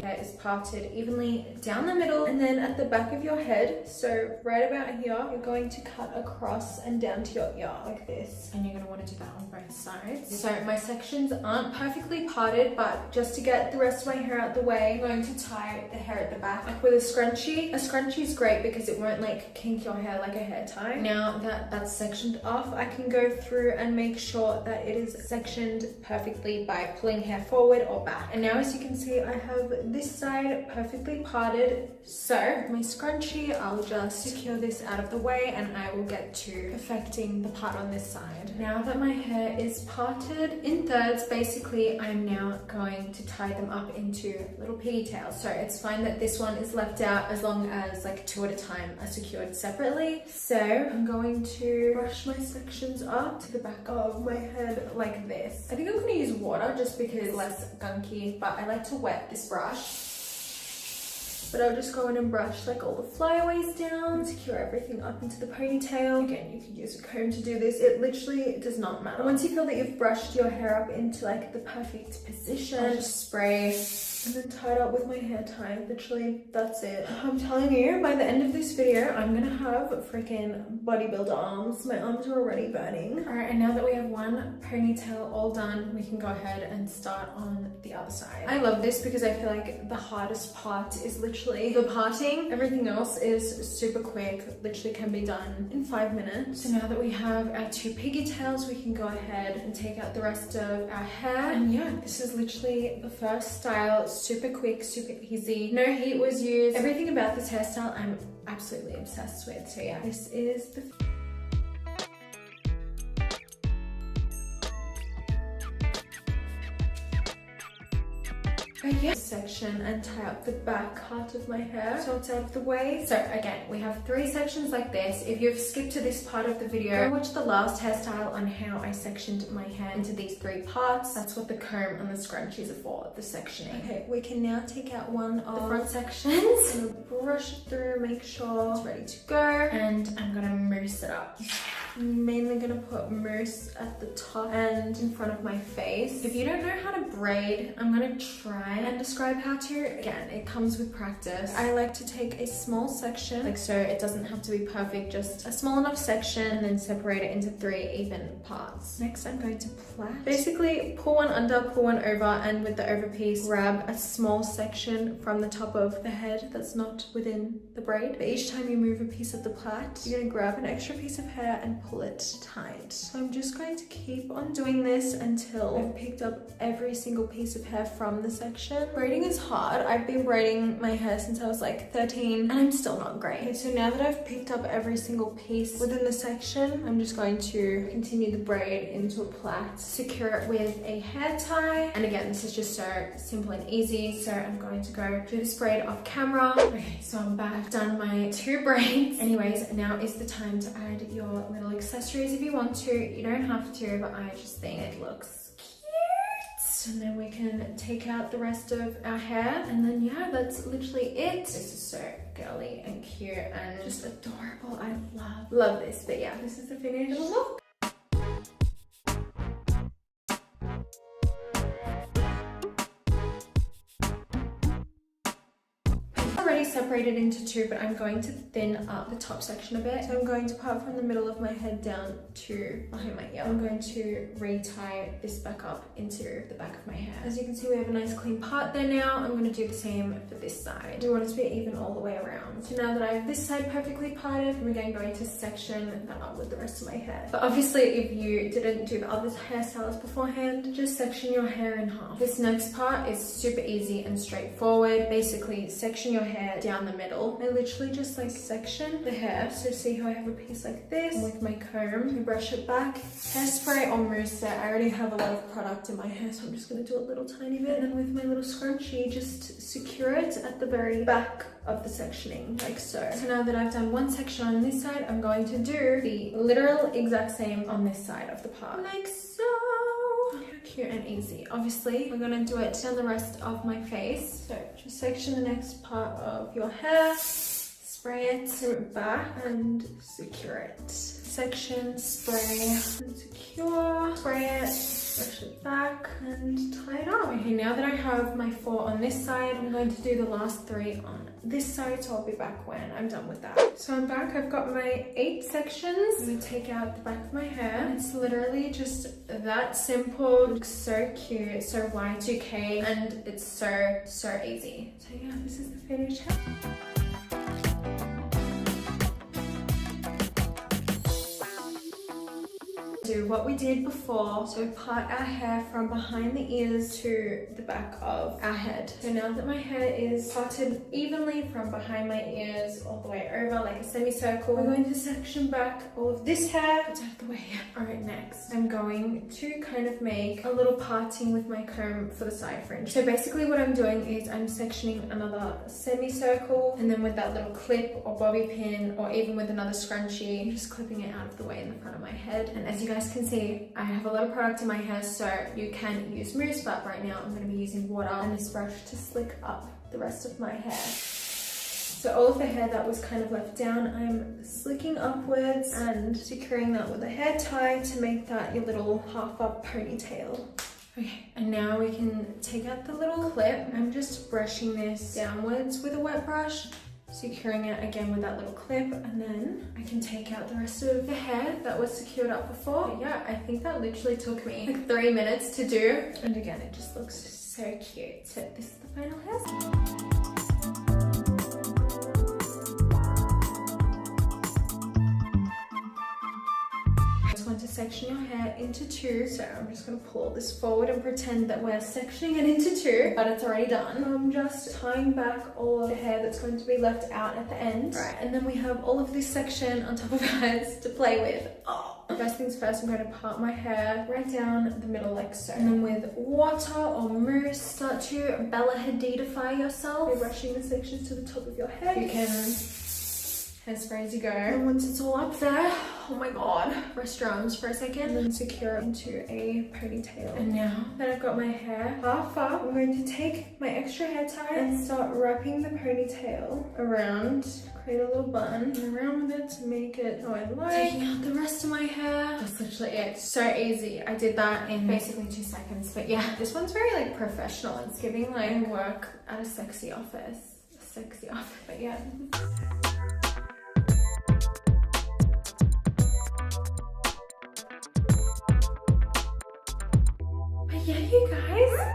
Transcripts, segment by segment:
Hair is parted evenly down the middle and then at the back of your head. So right about here, you're going to cut across and down to your ear like this. And you're going to want to do that on both sides. So my sections aren't perfectly parted, but just to get the rest of my hair out the way, I'm going to tie the hair at the back like with a scrunchie. A scrunchie is great because it won't like kink your hair like a hair tie. Now that that's sectioned off, I can go through and make sure that it is sectioned perfectly by pulling hair forward or back. And now as you can see, I have this side perfectly parted. So my scrunchie, I'll just secure this out of the way and I will get to perfecting the part on this side. Now that my hair is parted in thirds, basically I'm now going to tie them up into little pigtails. So it's fine that this one is left out as long as like 2 at a time are secured separately. So I'm going to brush my sections up to the back of my head like this. I think I'm going to use water just because it's less gunky, but I like to wet this brush. But I'll just go in and brush like all the flyaways down, secure everything up into the ponytail. Again, you could use a comb to do this. It literally does not matter. Once you feel that you've brushed your hair up into like the perfect position, I'll just spray and then tie it up with my hair tie. Literally, that's it. I'm telling you, by the end of this video, I'm gonna have freaking bodybuilder arms. My arms are already burning. All right, and now that we have one ponytail all done, we can go ahead and start on the other side. I love this because I feel like the hardest part is literally the parting. Everything else is super quick, literally can be done in 5 minutes. So now that we have our 2 pigtails, we can go ahead and take out the rest of our hair. And yeah, this is literally the first style. Super quick, super easy. No heat was used. Everything about this hairstyle I'm absolutely obsessed with. So yeah, this is the section and tie up the back part of my hair so it's out of the way. So again, we have 3 sections like this. If you've skipped to this part of the video, go watch the last hairstyle on how I sectioned my hair into these 3 parts. That's what the comb and the scrunchies are for, the sectioning. Okay, we can now take out one of the front sections. I'm gonna brush it through, make sure it's ready to go, and I'm gonna mousse it up. I'm mainly gonna put mousse at the top and in front of my face. If you don't know how to braid, I'm gonna try and describe how to. Again, it comes with practice. I like to take a small section, like so. It doesn't have to be perfect, just a small enough section, and then separate it into 3 even parts. Next, I'm going to plait. Basically, pull one under, pull one over, and with the over piece, grab a small section from the top of the head that's not within the braid. But each time you move a piece of the plait, you're gonna grab an extra piece of hair and pull it tight. So I'm just going to keep on doing this until I've picked up every single piece of hair from the section. Braiding is hard. I've been braiding my hair since I was like 13 and I'm still not great. Okay, so now that I've picked up every single piece within the section, I'm just going to continue the braid into a plait, secure it with a hair tie. And again, this is just so simple and easy. So I'm going to go do this braid off camera. Okay, so I'm back. I've done my 2 braids. Anyways, now is the time to add your little accessories if you want to. You don't have to, but I just think it looks cute. And then we can take out the rest of our hair, and then yeah, that's literally it. This is so girly and cute and just adorable. I love this. But yeah, this is the finished look. Separated into 2, but I'm going to thin up the top section a bit. So I'm going to part from the middle of my head down to behind my ear. I'm going to retie this back up into the back of my hair. As you can see, we have a nice clean part there now. I'm going to do the same for this side. We want it to be even all the way around. So now that I have this side perfectly parted, I'm again going to section that up with the rest of my hair. But obviously, if you didn't do the other hairstyles beforehand, just section your hair in half. This next part is super easy and straightforward. Basically, section your hair down the middle. I literally just like section the hair. So see how I have a piece like this, and with my comb, I brush it back. Hairspray or mousse it. I already have a lot of product in my hair, so I'm just gonna do a little tiny bit. And then with my little scrunchie, just secure it at the very back of the sectioning, like so. So now that I've done one section on this side, I'm going to do the literal exact same on this side of the part, like so. Cute and easy. Obviously, we're gonna do it down the rest of my face. So just section the next part of your hair, spray it back and secure it. Section, spray and secure, spray it, brush it back and tie it up. Okay, now that I have my 4 on this side, I'm going to do the last 3 on this side, so I'll be back when I'm done with that. So I'm back, I've got my 8 sections. I'm gonna take out the back of my hair. And it's literally just that simple. It looks so cute, so Y2K, and it's so easy. So yeah, this is the finished hair. Do what we did before, so we part our hair from behind the ears to the back of our head. So now that my hair is parted evenly from behind my ears all the way over like a semicircle, we're going to section back all of this hair. It's out of the way. All right, next I'm going to kind of make a little parting with my comb for the side fringe. So basically what I'm doing is I'm sectioning another semicircle, and then with that little clip or bobby pin, or even with another scrunchie, I'm just clipping it out of the way in the front of my head. And as you guys can see, I have a lot of product in my hair, so you can use mousse, but right now I'm going to be using water and this brush to slick up the rest of my hair. So all of the hair that was kind of left down, I'm slicking upwards and securing that with a hair tie to make that your little half up ponytail. Okay, and now we can take out the little clip. I'm just brushing this downwards with a wet brush, securing it again with that little clip, and then I can take out the rest of the hair that was secured up before. But yeah, I think that literally took me like 3 minutes to do, and again it just looks so cute. So this is the final hairstyle. To section your hair into 2, so I'm just going to pull this forward and pretend that we're sectioning it into 2, but it's already done. I'm just tying back all of the hair that's going to be left out at the end. Right, and then we have all of this section on top of ours to play with. First things first, I'm going to part my hair right down the middle like so. And then with water or mousse, start to Bella Hadidify yourself. You're brushing the sections to the top of your head. You can hairspray as you go. And once it's all up there, oh my god, rest your arms for a second and then secure it into a ponytail. And now that I've got my hair half up, I'm going to take my extra hair tie and start wrapping the ponytail around, create a little bun, and around with it to make it how I like. Taking out the rest of my hair. That's literally it. So easy. I did that in basically 2 seconds. But yeah, this one's very like professional. It's giving like work at a sexy office. But yeah. Yeah, you guys.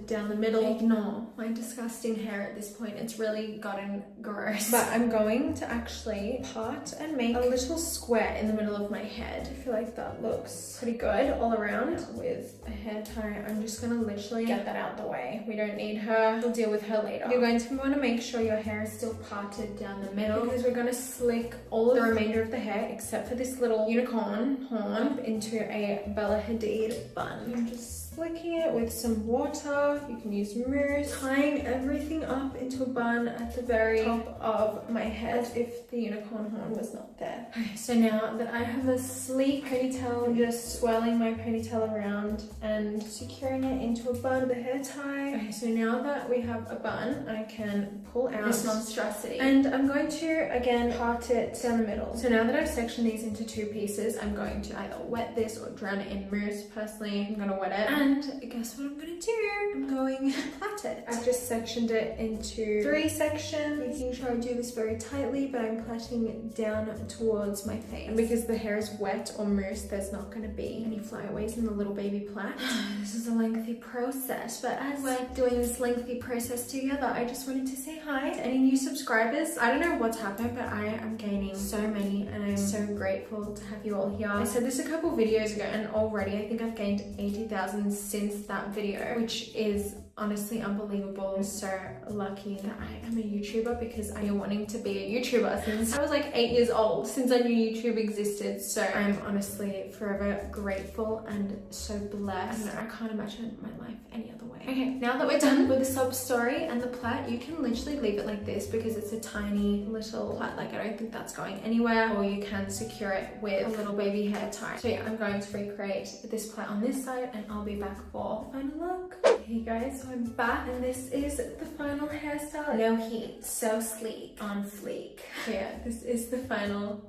Down the middle. Ignore my disgusting hair at this point. It's really gotten gross. But I'm going to actually part and make a little square in the middle of my head. I feel like that looks pretty good all around. With a hair tie, I'm just gonna literally get that out the way. We don't need her. We'll deal with her later. You're going to want to make sure your hair is still parted down the middle, because we're going to slick all of the remainder of the hair except for this little unicorn horn into a Bella Hadid bun. I'm just slicking it with some water. You can use mousse, tying everything up into a bun at the very top of my head as if the unicorn horn was not there. Okay, so now that I have a sleek ponytail, I'm just swirling my ponytail around and securing it into a bun with a hair tie. Okay, so now that we have a bun, I can pull out this monstrosity, and I'm going to again part it down the middle. So now that I've sectioned these into 2 pieces, I'm going to either wet this or drown it in mousse. Personally, I'm going to wet it, and guess what I'm going to do? I'm going to plait it. I've just sectioned it into 3 sections, making sure I do this very tightly, but I'm plaiting down towards my face. And because the hair is wet or mousse, there's not going to be any flyaways in the little baby plait. This is a lengthy process, but as we're doing this lengthy process together, I just wanted to say hi to any new subscribers. I don't know what's happened, but I am gaining so many, and I'm so grateful to have you all here. I said this a couple videos ago, and already I think I've gained 80,000 since that video, which is honestly unbelievable. I'm so lucky that I am a YouTuber, because I've been wanting to be a YouTuber since I was like 8 years old, since I knew YouTube existed. So I'm honestly forever grateful and so blessed. I can't imagine my life any other way. Okay, now that we're done with the sub story and the plait, you can literally leave it like this because it's a tiny little plait. Like, I don't think that's going anywhere, or you can secure it with a little baby hair tie. So yeah, I'm going to recreate this plait on this side, and I'll be back for the final look. Hey guys, so I'm back, and this is the final hairstyle. No heat, so sleek, on fleek. So yeah, this is the final